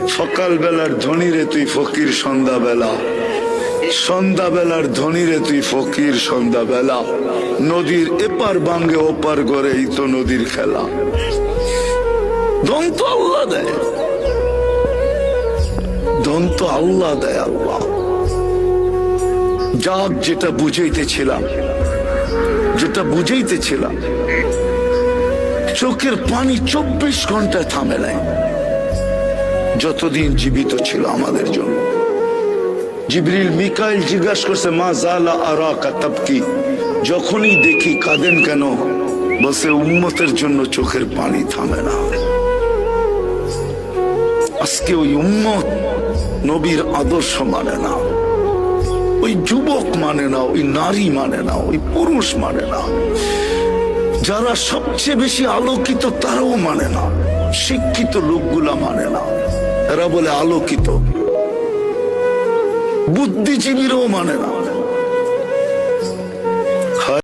সকাল বেলার ধনী রে তুই ফকির সন্ধ্যাবেলা, সন্ধ্যাবেলার ধনী রে তুই ফকির সন্ধ্যাবেলা। নদীর এপার ভাঙ্গে ওপার করে এই তো নদীর খেলা। ধন তো আল্লাহ দেয়, ধন তো আল্লাহ দেয়। আল্লাহ যাক, যেটা বুঝাইতেছিলাম, যেটা বুঝাইতেছিলাম, চোখের পানি 24 ঘন্টায় থামে নাই যতদিন জীবিত ছিল আমাদের জন্য। জিবরিল মিকাইল জিজ্ঞাসা করছে, মা জালা আরাকা তাবকি, যখনই দেখি কাঁদেন কেন? বলছে উম্মতের জন্য চোখের পানি থামে না। আজকে ওই উম্মত নবীর আদর্শ মানে না, ওই যুবক মানে না, ওই নারী মানে না, ওই পুরুষ মানে না। যারা সবচেয়ে বেশি আলোকিত তারাও মানে না, শিক্ষিত লোকগুলা মানে না। এরা বলে আলোকিত, বুদ্ধিজীবীরাও মানে না।